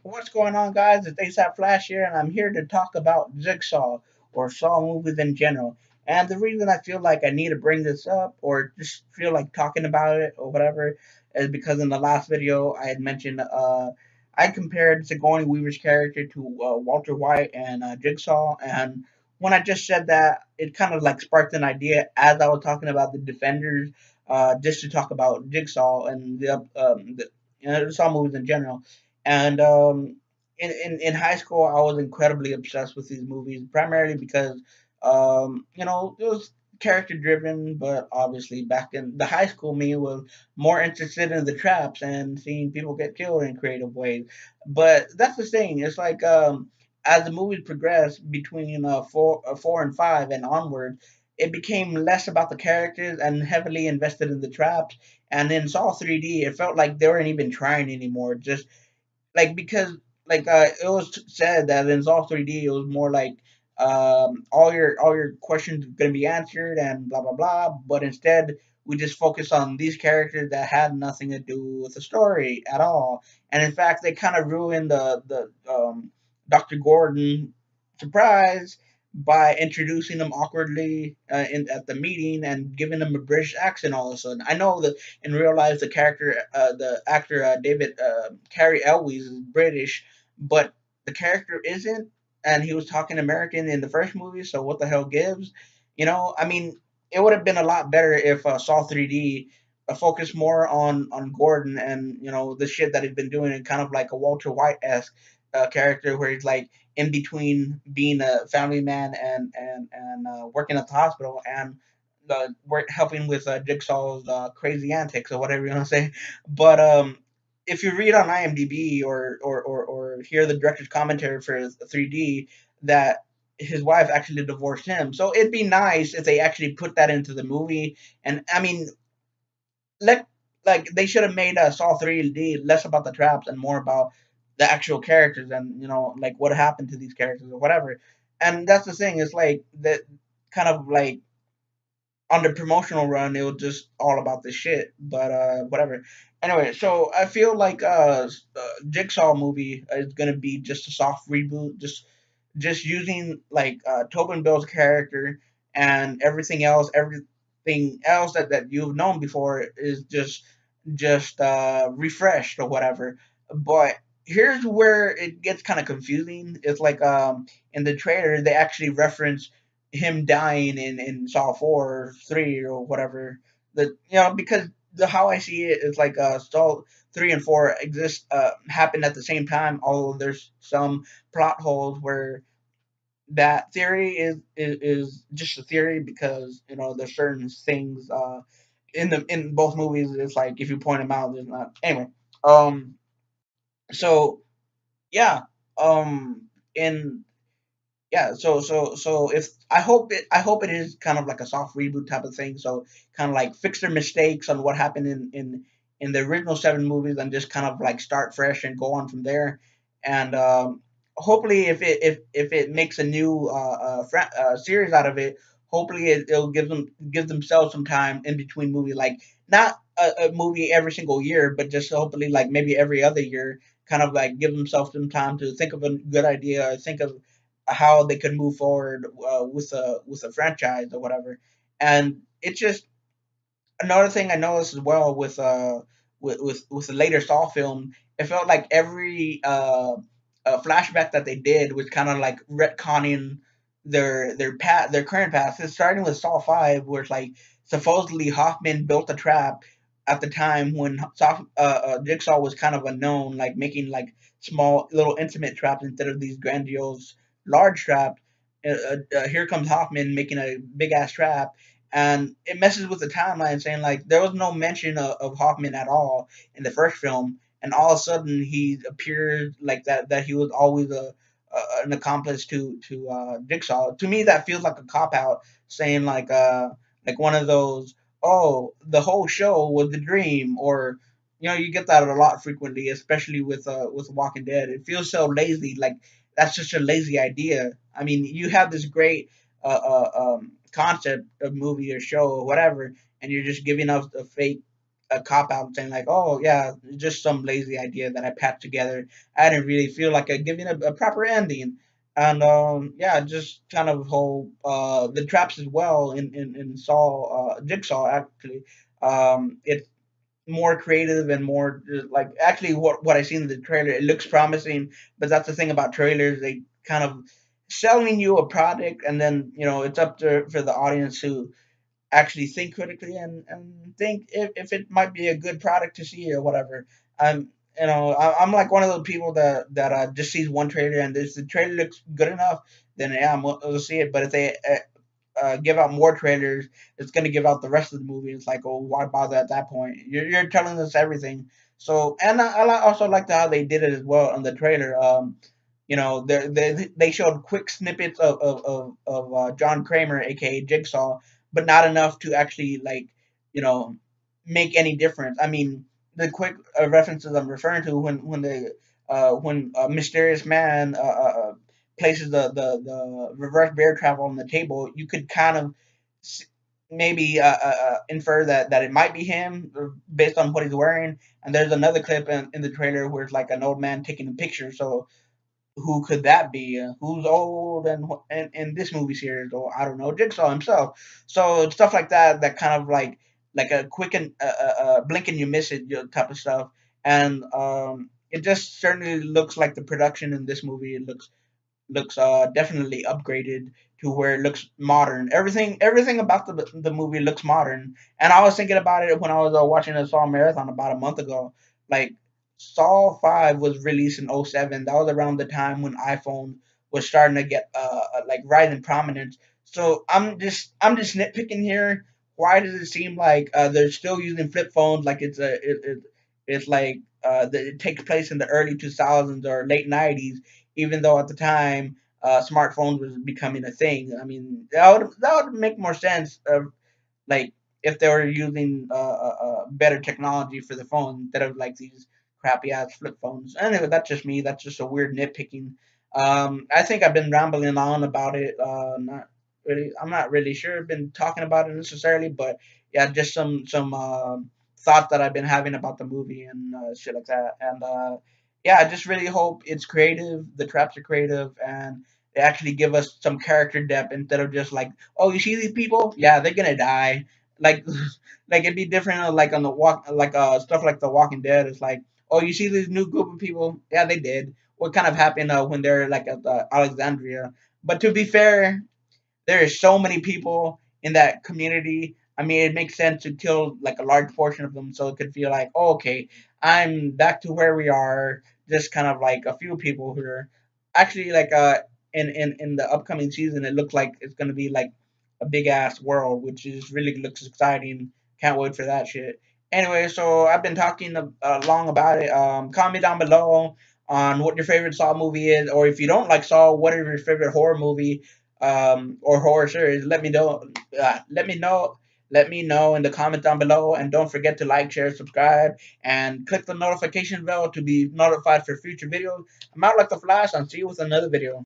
What's going on, guys? It's ASAP Flash here, and I'm here to talk about Jigsaw or Saw movies in general. And the reason I feel like I need to bring this up or just feel like talking about it or whatever is because in the last video I had mentioned I compared Sigourney Weaver's character to Walter White and Jigsaw, and when I just said that, it kind of like sparked an idea as I was talking about the Defenders, just to talk about Jigsaw and the Saw movies in general. And in high school, I was incredibly obsessed with these movies, primarily because, it was character driven, but obviously back in the high school me was more interested in the traps and seeing people get killed in creative ways. But that's the thing. It's like as the movies progressed between four and five and onward, it became less about the characters and heavily invested in the traps. And in Saw 3D, it felt like they weren't even trying anymore. Just like because it was said that in Zol 3D it was more like all your questions are gonna be answered and blah blah blah, but instead we just focus on these characters that had nothing to do with the story at all, and in fact they kind of ruined the Dr. Gordon surprise by introducing them awkwardly at the meeting and giving them a British accent all of a sudden. I know that in real life the actor David Carey Elwes is British, but the character isn't, and he was talking American in the first movie. So what the hell gives? I mean, it would have been a lot better if Saw 3D focused more on Gordon and the shit that he's been doing, and kind of like a Walter White esque character where he's like in between being a family man and working at the hospital and work helping with Jigsaw's crazy antics or whatever you want to say. But if you read on IMDb or hear the director's commentary for 3D, that his wife actually divorced him. So it'd be nice if they actually put that into the movie. And I mean, let like they should have made Saw 3D less about the traps and more about the actual characters and like what happened to these characters or whatever. And that's the thing. It's like that kind of like on the promotional run, it was just all about this shit. But whatever. Anyway, so I feel like Jigsaw movie is gonna be just a soft reboot, just using like Tobin Bell's character and everything else that you've known before is just refreshed or whatever. But here's where it gets kind of confusing. It's like in the trailer they actually reference him dying in Saw 4 or 3 or whatever. Because the how I see it is like Saw 3 and 4 exist happen at the same time, although there's some plot holes where that theory is just a theory because there's certain things in both movies. It's like if you point them out, there's not anyway. Um, so yeah, in yeah, so if I hope it is kind of like a soft reboot type of thing. So kind of like fix their mistakes on what happened in the original seven movies and just kind of like start fresh and go on from there. And hopefully, if it makes a new series out of it, hopefully it'll give themselves some time in between movies, like not a movie every single year, but just hopefully like maybe every other year, kind of like give themselves some time to think of a good idea, or think of how they could move forward with a franchise or whatever. And it's just another thing I noticed as well with the later Saw film. It felt like every flashback that they did was kind of like retconning their current past. It's starting with Saw 5, where it's like supposedly Hoffman built a trap at the time when Jigsaw was kind of unknown, like making like small little intimate traps instead of these grandiose large traps. Here comes Hoffman making a big ass trap, and it messes with the timeline, saying like there was no mention of Hoffman at all in the first film, and all of a sudden he appeared like that he was always an accomplice to Jigsaw. To me, that feels like a cop out, saying like one of those, oh, the whole show was the dream, or you get that a lot frequently, especially with Walking Dead. It feels so lazy, like that's just a lazy idea. I mean, you have this great concept of movie or show or whatever, and you're just giving us a fake a cop out saying like, oh yeah, just some lazy idea that I patched together. I didn't really feel like giving a proper ending. And yeah, just kind of whole the traps as well in Saw Jigsaw actually. It's more creative and more like actually what I seen in the trailer. It looks promising, but that's the thing about trailers. They kind of selling you a product, and then it's up to for the audience to actually think critically and think if it might be a good product to see or whatever. I'm I'm like one of those people that just sees one trailer, and if the trailer looks good enough, then yeah, we'll see it. But if they give out more trailers, it's going to give out the rest of the movie. It's like, oh, why bother at that point? You're telling us everything. So, and I also liked how they did it as well on the trailer. They showed quick snippets of John Kramer, aka Jigsaw, but not enough to actually like you know make any difference. I mean, the quick references I'm referring to when a mysterious man places the reverse bear travel on the table, you could kind of maybe infer that it might be him based on what he's wearing. And there's another clip in the trailer where it's like an old man taking a picture. So who could that be? Who's old and in this movie series? Or I don't know, Jigsaw himself. So stuff like that, that kind of like a quick and blink and you miss it type of stuff. And it just certainly looks like the production in this movie. It looks definitely upgraded to where it looks modern. Everything about the movie looks modern. And I was thinking about it when I was watching the Saw marathon about a month ago. Like Saw 5 was released in '07. That was around the time when iPhone was starting to get like rise in prominence. So I'm just nitpicking here. Why does it seem like they're still using flip phones like it's like it takes place in the early 2000s or late '90s, even though at the time smartphones was becoming a thing. I mean, that would make more sense. Like if they were using better technology for the phone instead of like these crappy ass flip phones. Anyway, that's just me. That's just a weird nitpicking. I think I've been rambling on about it. Not really. I'm not really sure. I've been talking about it necessarily, but yeah, just some thoughts that I've been having about the movie and shit like that. And yeah, I just really hope it's creative. The traps are creative and they actually give us some character depth instead of just like, oh, you see these people? Yeah, they're gonna die. Like, like it'd be different. Like on the walk, like stuff like The Walking Dead. It's like, oh, you see this new group of people? Yeah, they did. What kind of happened when they're like at Alexandria? But to be fair, there is so many people in that community. I mean, it makes sense to kill like a large portion of them, so it could feel like, oh, okay, I'm back to where we are. Just kind of like a few people who are actually like in the upcoming season. It looks like it's gonna be like a big ass world, which is really looks exciting. Can't wait for that shit. Anyway, so I've been talking long about it. Comment down below on what your favorite Saw movie is, or if you don't like Saw, what is your favorite horror movie or horror series. Let me know. Let me know. Let me know in the comment down below, and don't forget to like, share, subscribe, and click the notification bell to be notified for future videos. I'm out like the Flash. I'll see you with another video.